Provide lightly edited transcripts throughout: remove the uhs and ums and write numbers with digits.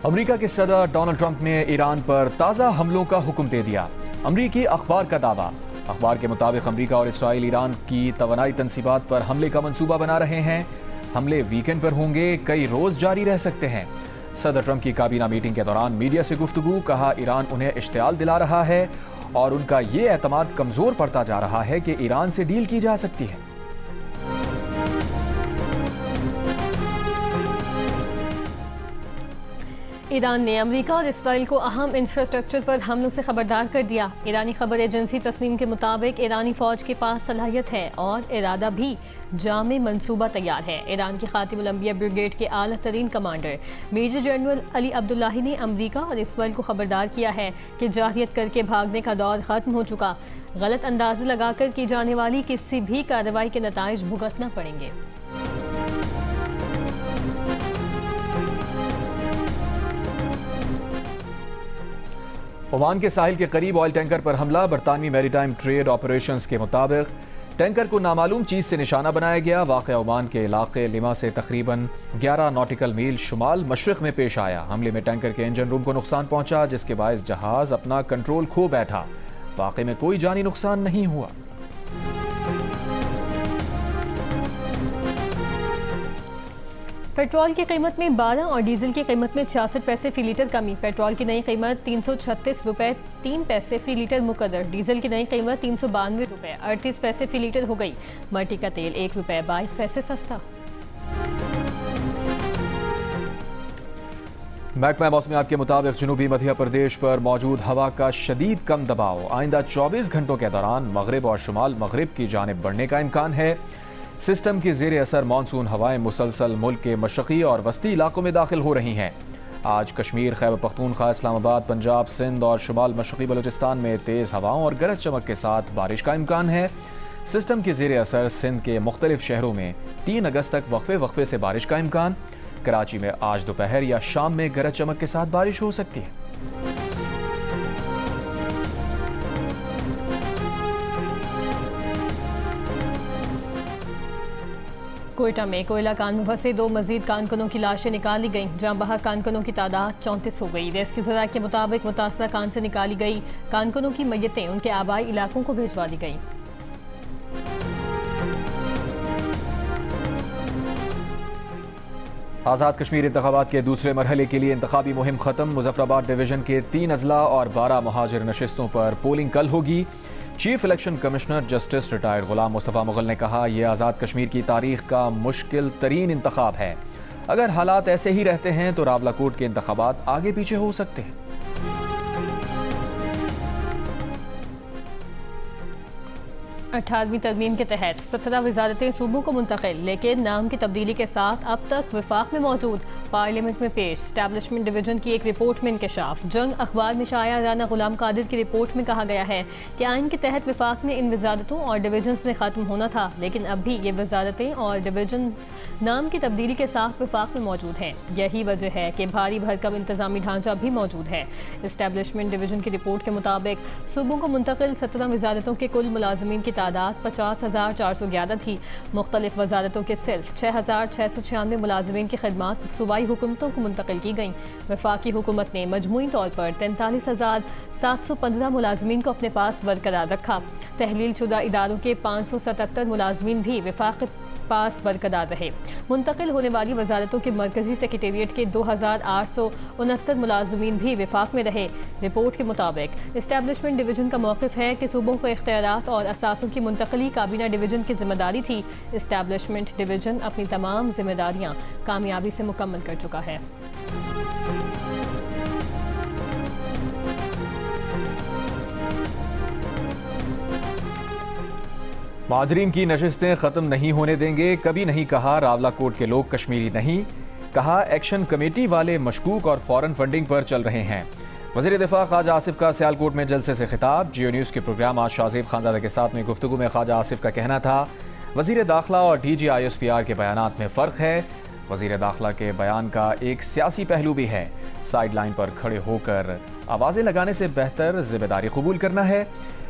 America के सदर Donald Trump ने ईरान पर ताज़ा हमलों का हुक्म दे दिया। अमेरिकी अखबार का दावा। अखबार के मुताबिक अमेरिका और इसराइल ईरान की तवानाई तंसीबात पर हमले का मंसूबा बना रहे हैं। हमले वीकेंड पर होंगे, कई रोज जारी रह सकते हैं। सदर ट्रंप की काबीना मीटिंग के दौरान मीडिया से गुफ्तगू, कहा ईरान उन्हें इश्तियाल दिला रहा है और उनका ये एतमाद कमजोर पड़ता जा रहा है कि ईरान से डील की जा सकती है। ईरान ने अमेरिका और इसराइल को अहम इंफ्रास्ट्रक्चर पर हमलों से खबरदार कर दिया। ईरानी खबर एजेंसी तस्नीम के मुताबिक ईरानी फौज के पास सलाहियत है और इरादा भी, जामे मंसूबा तैयार है। ईरान के खातिमुल अंबिया ब्रिगेड के आला तरीन commander major general Ali Abdullahi ने अमेरिका और इसराइल को खबरदार किया है कि जाहियत करके भागने का दौर खत्म हो चुका। गलत अंदाजे लगाकर की जाने वाली किसी भी कार्रवाई के नताइज भुगतना पड़ेंगे। ओमान के साहिल के करीब ऑयल टैंकर पर हमला। बरतानवी मैरीटाइम ट्रेड ऑपरेशंस के मुताबिक टैंकर को नामालूम चीज से निशाना बनाया गया। वाक़या ओमान के इलाके लिमा से तकरीबन 11 नॉटिकल मील शुमाल मशरिक में पेश आया। हमले में टैंकर के इंजन रूम को नुकसान पहुंचा, जिसके बायस जहाज अपना कंट्रोल खो बैठा। वाक़े में कोई जानी नुकसान नहीं हुआ। पेट्रोल की कीमत में 12 और डीजल की कीमत में 66 पैसे फी लीटर कमी। पेट्रोल की नई कीमत 336 रुपये 3 पैसे फी लीटर मुकद्दर। डीजल की नई कीमत 392 रुपये 38 पैसे फी लीटर हो गई। मट्टी का तेल 1 रुपये 22 पैसे सस्ता। महकमा मौसमियात के मुताबिक जनूबी मध्य प्रदेश पर मौजूद हवा का शदीद कम दबाव आइंदा 24 घंटों के दौरान मगरिब और शुमाल मगरिब की जानिब बढ़ने का इम्कान है। सिस्टम के ज़ेर असर मानसून हवाएं मुसलसल मुल्क के मशरक़ी और वस्ती इलाकों में दाखिल हो रही हैं। आज कश्मीर, खैबर पख्तूनख्वा, इस्लामाबाद, पंजाब, सिंध और शुमाल मशरक़ी बलूचिस्तान में तेज़ हवाओं और गरज चमक के साथ बारिश का इम्कान है। सिस्टम के ज़ेर असर सिंध के मुख्तलिफ शहरों में 3 अगस्त तक वक्फे वक्फे से बारिश का इम्कान। कराची में आज दोपहर या शाम में गरज चमक के साथ बारिश हो सकती है। कोयटा में कोयला कान में फंसे 2 मजीद कानकनों की लाशें निकाली गईं। जहां बहक कानकनों की तादाद 34 हो गई। रेस्क्यू ज़राए के मुताबिक मुतासरा कान से निकाली गई कानकनों की मैयतें उनके आबाई इलाकों को भिजवा दी गईं। आज़ाद कश्मीर इंतखाबात के दूसरे मरहले के लिए इंतखाबी मुहिम खत्म। मुजफ्फराबाद डिवीजन के 3 अजला और 12 महाजिर नशिस्तों पर पोलिंग कल होगी। Chief election commissioner justice retired Ghulam Mustafa Mughal ने कहा, यह आज़ाद कश्मीर की तारीख का मुश्किल तरीन इंतखाब है। अगर हालात ऐसे ही रहते हैं तो रावलाकोट के इंतखाबात आगे पीछे हो सकते हैं। 18वीं तरमीम के तहत 17 वजारतें सूबों को मुंतकिल, लेकिन नाम की तब्दीली के साथ अब तक विफाक में मौजूद। पार्लियामेंट में पेश स्टैब्लिशमेंट डिवीजन की एक रिपोर्ट में इंकशाफ। जंग अखबार में शाया राना गुलाम कादिर की रिपोर्ट में कहा गया है कि आइन के तहत विफाक में इन वजारतों और डिवीजन ने खत्म होना था, लेकिन अब भी ये वजारतें और डिवीजन नाम की तब्दीली के साथ विफाक में मौजूद हैं। यही वजह है कि भारी भरकम इंतजामी ढांचा भी मौजूद है। इस्टेब्लिशमेंट डिवीजन की रिपोर्ट के मुताबिक सूबों को मुंतकिल 17 वजारतों के कुल मुलाजमीन की तादाद 50,411 थी। मुख्तलिफ वजारतों के सिर्फ 6,696 मुलाजमीन की खदमात सूबाई हुकूमतों को मुंतकिल की गईं। वफाकी हुकूमत ने मजमूई तौर पर 43,715 मुलाजमीन को अपने पास बरकरार रखा। तहलील शुदा इदारों के 577 मुलाजमीन भी वफाक के पास बरकरार रहे। मुंतकिल होने वाली वजारतों के मरकजी सेक्रेटेरिएट के 2,869 मुलाजमीन भी विफाक में रहे। रिपोर्ट के मुताबिक इस्टेब्लिशमेंट डिवीजन का मौक़िफ़ है कि सूबों को इख्तियारात और असासों की मुंतकली काबीना डिवीजन की जिम्मेदारी थी। इस्टेब्लिशमेंट डिवीजन अपनी तमाम जिम्मेदारियाँ कामयाबी से मुकम्मल कर चुका है। माजरीन की नशिस्तें ख़त्म नहीं होने देंगे, कभी नहीं कहा रावलाकोट के लोग कश्मीरी नहीं। कहा एक्शन कमेटी वाले मशकूक और फॉरेन फंडिंग पर चल रहे हैं। वज़ीर दिफा ख्वाजा आसिफ का सियालकोट में जलसे से खिताब। जियो न्यूज़ के प्रोग्राम आज शाहज़ेब खानज़ादा के साथ में गुफ्तगू में ख्वाजा आसिफ का कहना था, वज़ीर दाखिला और DGISPR के बयानात में फ़र्क है। वज़ीर दाखिला के बयान का एक सियासी पहलू भी है। साइड लाइन पर खड़े होकर आवाज़ें लगाने से बेहतर ज़िम्मेदारी कबूल करना है।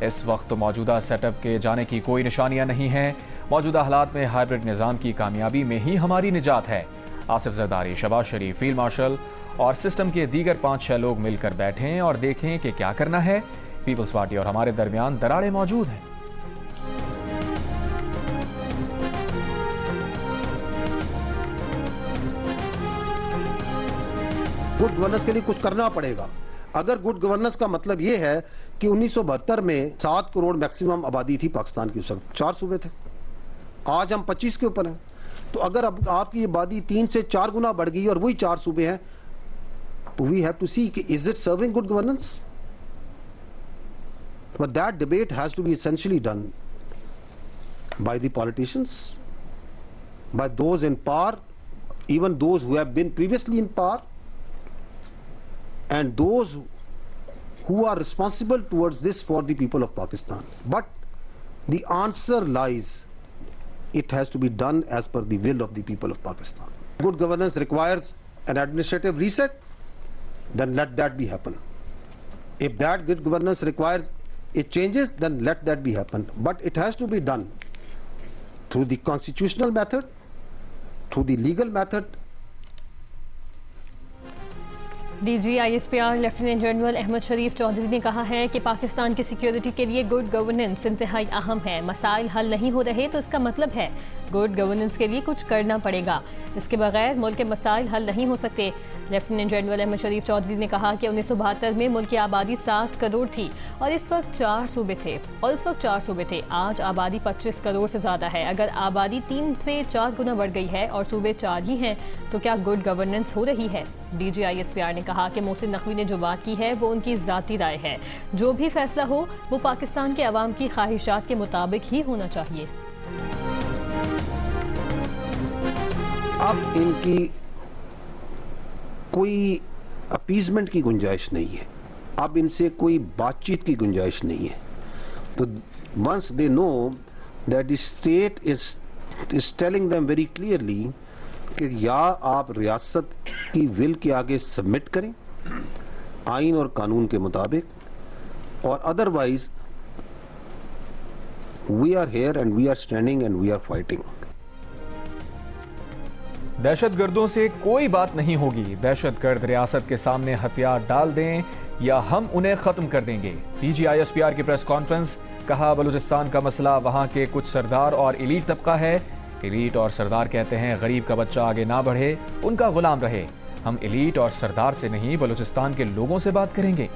इस वक्त मौजूदा सेटअप के जाने की कोई निशानियां नहीं हैं। मौजूदा हालात में हाइब्रिड निज़ाम की कामयाबी में ही हमारी निजात है। आसिफ जरदारी, शहबाज शरीफ, फील्ड मार्शल और सिस्टम के दीगर 5-6 लोग मिलकर बैठें और देखें कि क्या करना है। पीपल्स पार्टी और हमारे दरमियान दरारें मौजूद हैं। गुड गवर्नेंस के लिए कुछ करना पड़ेगा। अगर गुड गवर्नेंस का मतलब यह है कि 1972 में 7 करोड़ मैक्सिमम आबादी थी पाकिस्तान की, उस वक्त 4 सूबे थे, आज हम 25 के ऊपर हैं। तो अगर अब आपकी आबादी 3 से 4 गुना बढ़ गई और वही 4 सूबे हैं, तो वी हैव टू सी कि is it serving good governance? But that debate has to be essentially done by the politicians, by those in power, even those who have been previously in power, and those who are responsible towards this for the people of Pakistan. But the answer lies, it has to be done as per the will of the people of Pakistan. Good governance requires an administrative reset, then let that be happen. If that good governance requires it changes, then let that be happen. But it has to be done through the constitutional method, through the legal method. DGISPR lieutenant general Ahmed Sharif Chaudhry ने कहा है कि पाकिस्तान की security के लिए good governance इंतहाई अहम है। मसाइल हल नहीं हो रहे तो इसका मतलब है गुड गवर्नेंस के लिए कुछ करना पड़ेगा। इसके बगैर मुल्क के मसाइल हल नहीं हो सकते। लेफ्टिनेंट जनरल अहमद शरीफ चौधरी ने कहा कि 1972 में मुल्क की आबादी 7 करोड़ थी और इस वक्त 4 सूबे थे। आज आबादी 25 करोड़ से ज़्यादा है। अगर आबादी 3 से 4 गुना बढ़ गई है और सूबे 4 ही हैं तो क्या गुड गवर्नेंस हो रही है? DGISPR ने कहा कि मोहसिन नकवी ने जो बात की है वो उनकी ज़ाती राय है। जो भी फैसला हो वो पाकिस्तान के अवाम की ख्वाहिशात के मुताबिक ही होना चाहिए। अब इनकी कोई अपीजमेंट की गुंजाइश नहीं है, अब इनसे कोई बातचीत की गुंजाइश नहीं है। तो once they know that the state is telling them very clearly कि या आप रियासत की विल के आगे सबमिट करें आइन और कानून के मुताबिक, और otherwise we are here and we are standing and we are fighting. दहशतगर्दों से कोई बात नहीं होगी। दहशतगर्द रियासत के सामने हथियार डाल दें या हम उन्हें खत्म कर देंगे। DGISPR की प्रेस कॉन्फ्रेंस। कहा बलूचिस्तान का मसला वहां के कुछ सरदार और एलीट तबका है। एलीट और सरदार कहते हैं गरीब का बच्चा आगे ना बढ़े, उनका गुलाम रहे। हम एलीट और सरदार से नहीं बलूचिस्तान के लोगों से बात करेंगे।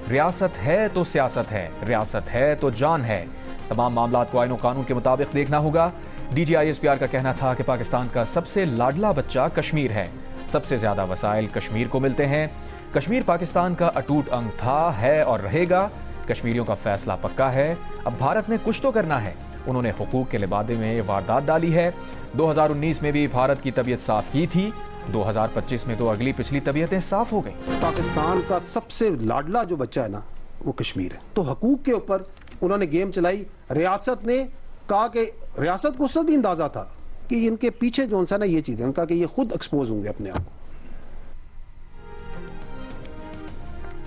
रियासत है तो सियासत है, रियासत है तो जान है। तमाम मामलात को आईन और कानून के मुताबिक देखना होगा। DGISPR का कहना था कि पाकिस्तान का सबसे लाडला बच्चा कश्मीर है। सबसे ज्यादा वसाइल कश्मीर को मिलते हैं। कश्मीर पाकिस्तान का अटूट अंग था, है और रहेगा। कश्मीरियों का फैसला पक्का है। अब भारत ने कुछ तो करना है। उन्होंने हुकूक के लिबादे में ये वारदात डाली है। 2019 में भी भारत की तबीयत साफ की थी। 2025 में तो अगली पिछली तबीयतें साफ हो गई। पाकिस्तान का सबसे लाडला जो बच्चा है ना, वो कश्मीर है। तो हुकूक के ऊपर उन्होंने गेम चलाई। रियासत ने कहा कि रियासत को उससे भी अंदाजा था कि इनके पीछे जो सा ना ये चीजें, उनका कि ये खुद एक्सपोज होंगे अपने आप को।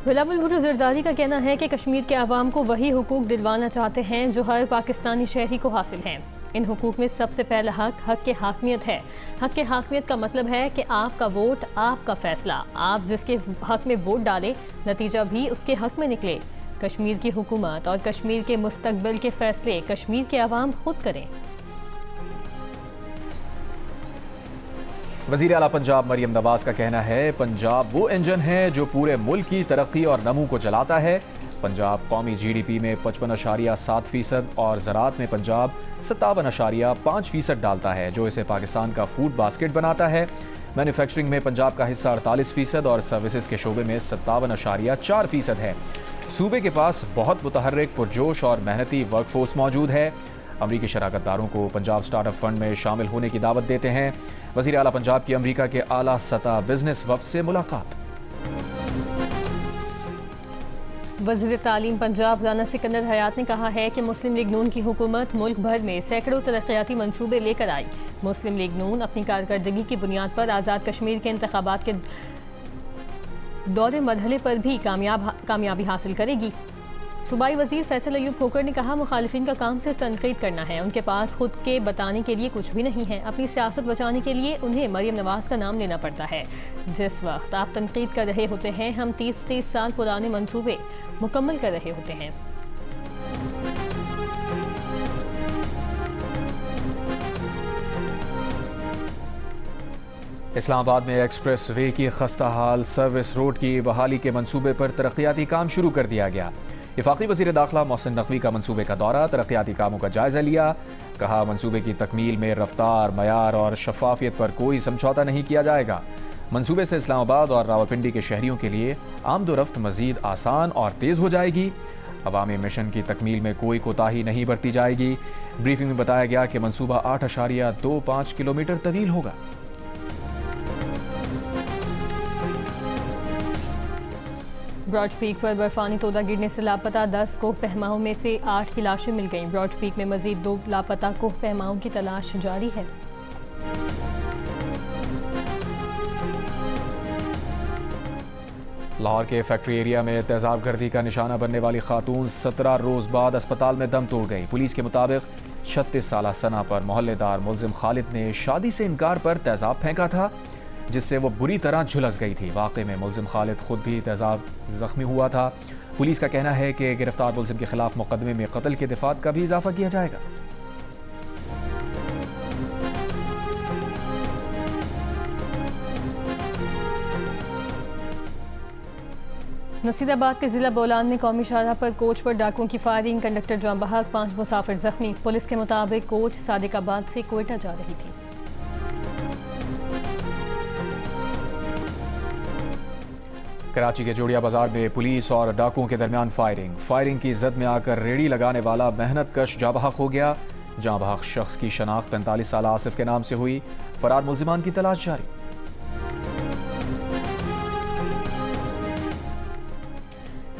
बिलावल भुट्टो जरदारी का कहना है कि कश्मीर के अवाम को वही हुकूक दिलवाना चाहते हैं जो हर पाकिस्तानी शहरी को हासिल हैं। इन हुकूक में सबसे पहला हक के हाकमियत है। हक के हाकमियत का मतलब है कि आपका वोट, आपका फैसला। आप जिसके हक में वोट डालें, नतीजा भी उसके हक में निकले। कश्मीर की हुकूमत और कश्मीर के मुस्तकबिल के फैसले कश्मीर के अवाम खुद करें। वज़ीर आला पंजाब मरियम नवाज का कहना है पंजाब वो इंजन है जो पूरे मुल्क की तरक्की और नमू को चलाता है। पंजाब कौमी GDP में 55.7% और ज़राअत में पंजाब 57.5% डालता है, जो इसे पाकिस्तान का फूड बास्केट बनाता है। मैन्युफैक्चरिंग में पंजाब का हिस्सा 48% और सर्विसेज के शोबे में 57.4% है। सूबे के पास बहुत मुतहर्रिक, पुरजोश और मेहनती वर्कफोर्स मौजूद है। अमरीकी शराकतदारों को पंजाब स्टार्टअप फंड में शामिल होने की दावत देते हैं। वज़ीर आला पंजाब की अमरीका के आला सतह बिजनेस वफ़द से मुलाकात। वज़ीर तालीम पंजाब राना सिकंदर हयात ने कहा है कि मुस्लिम लीग नून की हुकूमत मुल्क भर में सैकड़ों तरक्याती मंसूबे लेकर आई। मुस्लिम लीग नून अपनी कारकर्दगी की बुनियाद पर आज़ाद कश्मीर के इंतखाबात के दौरे मरहले पर भी कामयाबी हासिल करेगी। सूबाई वजीर फैसल अयूब खोखर ने कहा, मुखालिफिन का काम सिर्फ तनकीद करना है, उनके पास खुद के बताने के लिए कुछ भी नहीं है। अपनी सियासत बचाने के लिए उन्हें मरियम नवाज का नाम लेना पड़ता है। जिस वक्त आप तनकीद कर रहे होते हैं, हम 30 साल पुराने मंसूबे मुकम्मल कर रहे होते हैं। इस्लामाबाद में एक्सप्रेस वे की खस्ता हाल सर्विस रोड की बहाली के मंसूबे पर तरक्याती काम शुरू कर दिया गया। वफाकी वज़ीर दाखिला मोहसिन नकवी का मंसूबे का दौरा, तरक्याती कामों का जायजा लिया। कहा, मंसूबे की तकमील में रफ्तार, मयार और शफाफियत पर कोई समझौता नहीं किया जाएगा। मंसूबे से इस्लामाबाद और रावलपिंडी के शहरियों के लिए आमदोरफ्त मजीद आसान और तेज़ हो जाएगी। अवामी मिशन की तकमील में कोई कोताही नहीं बरती जाएगी। ब्रीफिंग में बताया गया कि मंसूबा 8.25 किलोमीटर तवील होगा। ब्रॉड पीक पर बर्फानी तोदा गिरने से लापता 10 कोह पहमाओं में से 8 की लाशें मिल गईं। ब्रॉड पीक में मजीद 2 लापता कोह पहमाओं की तलाश जारी है। लाहौर के फैक्ट्री एरिया में तेजाब गर्दी का निशाना बनने वाली खातून 17 रोज़ बाद अस्पताल में दम तोड़ गई। पुलिस के मुताबिक 36 साला सना पर मोहल्लेदार मुलजिम खालिद ने शादी से इनकार पर तेजाब फेंका था, जिससे वो बुरी तरह झुलस गई थी। वाक़े में मुलजिम खालिद खुद भी तेजाब जख्मी हुआ था। पुलिस का कहना है कि गिरफ्तार मुलजिम के खिलाफ मुकदमे में कत्ल के दिफात का भी इजाफा किया जाएगा। नसीराबाद के जिला बोलान में कौमी शाहराह पर कोच पर डाकुओं की फायरिंग, कंडक्टर जाम बहाक, 5 मुसाफिर जख्मी। पुलिस के मुताबिक कोच सादिकाबाद से कोयटा जा रही थी। कराची के जोड़िया बाजार में पुलिस और डाकुओं के दरमियान फायरिंग की जद में आकर रेडी लगाने वाला मेहनत कश जाँ बहक हो गया। जाँ बहक शख्स की शनाख्त 45 साल आसिफ के नाम से हुई। फरार मुल्जिमान की तलाश जारी।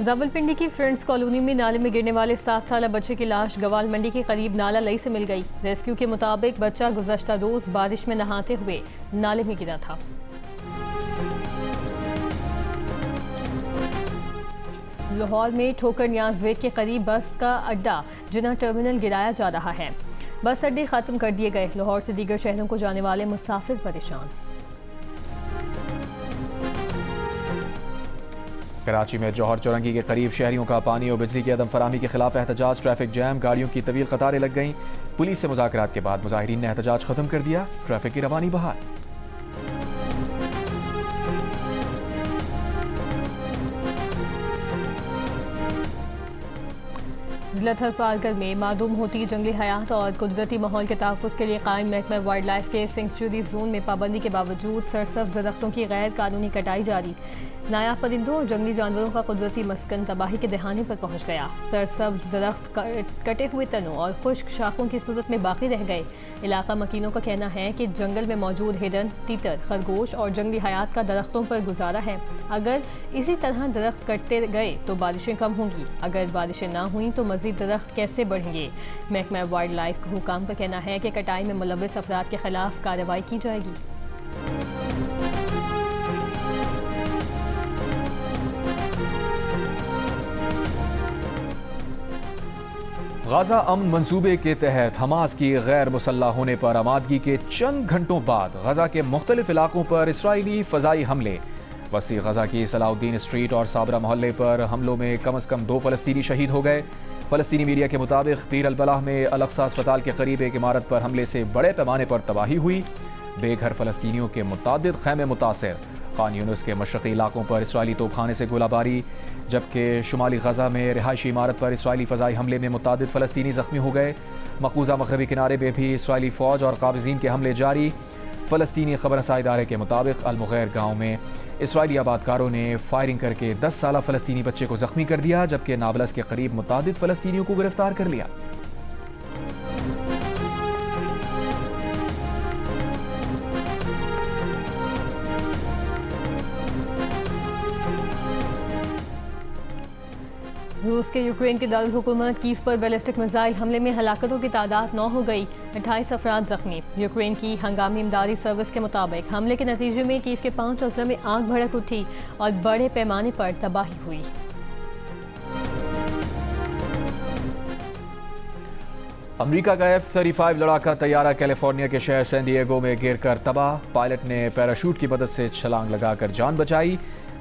रावलपिंडी की फ्रेंड्स कॉलोनी में नाले में गिरने वाले 7 साला बच्चे की लाश गवाल मंडी के करीब नाला लई से मिल गई। रेस्क्यू के मुताबिक बच्चा गुज़श्ता रोज बारिश में नहाते हुए नाले में गिरा था। लाहौर में ठोकर न्याज़वेट के करीब बस का अड्डा जिना टर्मिनल गिराया जा रहा है। बस अड्डे खत्म कर दिए गए। लाहौर से दीगर शहरों को जाने वाले मुसाफिर परेशान। कराची में जौहर चौरंगी के करीब शहरियों का पानी और बिजली की अदम फराहमी के खिलाफ एहतजाज, ट्रैफिक जैम, गाड़ियों की तवील कतारें लग गईं। पुलिस से मुज़ाकरात के बाद मुजाहिरीन ने एहतजाज खत्म कर दिया। ट्रैफिक की रवानी बहाल। जिला थरपालकर में मादूम होती जंगली हयात और कुदरती माहौल के तहफ़्फ़ुज़ के लिए कायम महकमा वाइल्ड लाइफ के सेंचुरी जोन में पाबंदी के बावजूद सरसब्ज़ दरख्तों की गैर कानूनी कटाई जारी। नायाब परिंदों और जंगली जानवरों का कुदरती मस्कन तबाही के दहाने पर पहुँच गया। सरसब्ज़ दरख्त कटे हुए तनों और खुश्क शाखों की सूरत में बाकी रह गए। इलाका मकीनों का कहना है कि जंगल में मौजूद हिरन, तीतर, खरगोश और जंगली हयात का दरख्तों पर गुजारा है। अगर इसी तरह दरख्त कटते गए तो बारिशें कम होंगी। अगर बारिशें ना हुई तो मज़ीद दरख्त कैसे बढ़ेंगे। महकमा वाइल्ड लाइफ के हुकाम का कहना है कि कटाई में मुलव्वस अफराद के खिलाफ कार्रवाई की जाएगी। गाजा अमन मंसूबे के तहत हमास की गैर मुसल्लह होने पर आमादगी के चंद घंटों बाद गजा के मुख्तलिफ इलाकों पर इसराइली फ़ज़ाई हमले। वसी गजा की सलाउद्दीन स्ट्रीट और साबरा मोहल्ले पर हमलों में कम से कम 2 फ़लस्तीनी शहीद हो गए। फ़लस्तीनी मीडिया के मुताबिक तीर अल-बलाह में अल-अक़सा अस्पताल के करीब एक इमारत पर हमले से बड़े पैमाने पर तबाही हुई। बेघर फ़लस्तीनियों के मुतादिद खैमे मुतासिर। खान यूनुस के मशरक़ी इलाकों पर इसराइली तोपखाने से गोलाबारी, जबकि शुमाली गजा में रिहायशी इमारत पर इसराइली फ़ज़ाई हमले में मुतादिद फ़लस्तीनी ज़ख्मी हो गए। मकबूजा मग़रबी किनारे में भी इसराइली फ़ौज और काबिज़ीन के हमले जारी। फ़लस्तीनी ख़बरसां इदारे के मुताबिक अल-मुग़ैर गाँव में इसराइली आबादकारों ने फायरिंग करके 10 साला फ़लस्तीनी बच्चे को ज़ख्मी कर दिया, जबकि नाबलस के करीब मुतादिद फ़लस्तीनियों को गिरफ्तार कर लिया। रूस के यूक्रेन के दारुल हुकूमत कीव पर बैलिस्टिक मिसाइल हमले में हलाकतों की तादाद 9 हो गई, 28 अफराद जख्मी। यूक्रेन की हंगामी इमदादी सर्विस के मुताबिक हमले के नतीजे में कीव के 5 अजला में आग भड़क उठी और बड़े पैमाने पर तबाही हुई। अमेरिका का F-35 लड़ाका तैयारा कैलिफोर्निया के शहर सैन डिएगो में गिरकर तबाह। पायलट ने पैराशूट की मदद से छलांग लगाकर जान बचाई।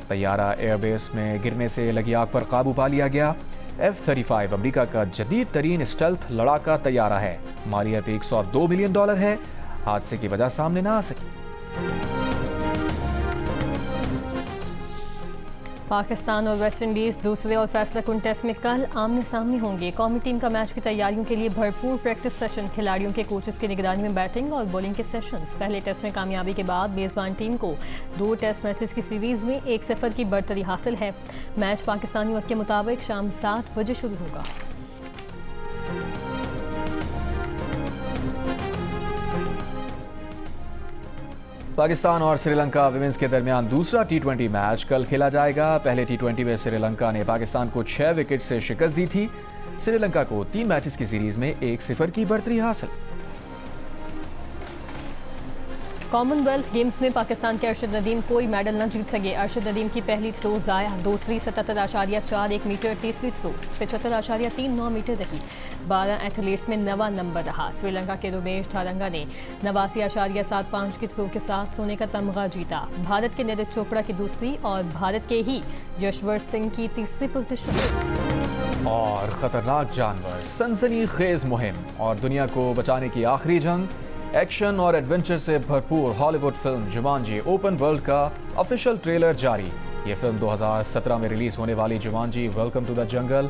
तैयारा एयरबेस में गिरने से लगी आग पर काबू पा लिया गया। F-35 अमेरिका का जदीद तरीन स्टेल्थ लड़ाका तैयारा है। मालियत $102 मिलियन है। हादसे की वजह सामने ना आ सकी। पाकिस्तान और वेस्ट इंडीज दूसरे और फैसला कुन टेस्ट में कल आमने सामने होंगे। कौमी टीम का मैच की तैयारियों के लिए भरपूर प्रैक्टिस सेशन, खिलाड़ियों के कोचेस की निगरानी में बैटिंग और बॉलिंग के सेशंस। पहले टेस्ट में कामयाबी के बाद मेजबान टीम को 2 टेस्ट मैचेस की सीरीज में 1-0 की बढ़तरी हासिल है। मैच पाकिस्तानी वक्त के मुताबिक शाम 7 बजे शुरू होगा। पाकिस्तान और श्रीलंका विमेंस के दरमियान दूसरा T20 मैच कल खेला जाएगा। पहले T20 में श्रीलंका ने पाकिस्तान को 6 विकेट से शिकस्त दी थी। श्रीलंका को 3 मैचेस की सीरीज में 1-0 की बढ़तरी हासिल। कॉमनवेल्थ गेम्स में पाकिस्तान के अरशद नदीम कोई मेडल न जीत सके। अरशद नदीम की पहली थ्रो ज़ाया, दूसरी 77.41 मीटर, तीसरी थ्रो 75.39 मीटर रही। 12 एथलीट्स में 9वां नंबर रहा। श्रीलंका के रुमेश थारंगा ने 89.75 की थ्रो के साथ सोने का तमगा जीता। भारत के नीरज चोपड़ा की दूसरी और भारत के ही यशवर सिंह की तीसरी पोजीशन। और खतरनाक जानवर, सनसनीखेज मुहिम और दुनिया को बचाने की आखिरी जंग। एक्शन और एडवेंचर से भरपूर Hollywood film Jumanji open world का ऑफिशियल ट्रेलर जारी। ये फिल्म 2017 में रिलीज होने वाली Jumanji welcome to the jungle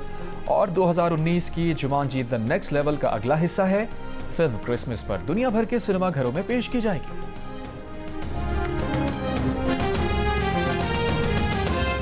और 2019 की जुमांजी द नेक्स्ट लेवल का अगला हिस्सा है। फिल्म क्रिसमस पर दुनिया भर के सिनेमा घरों में पेश की जाएगी।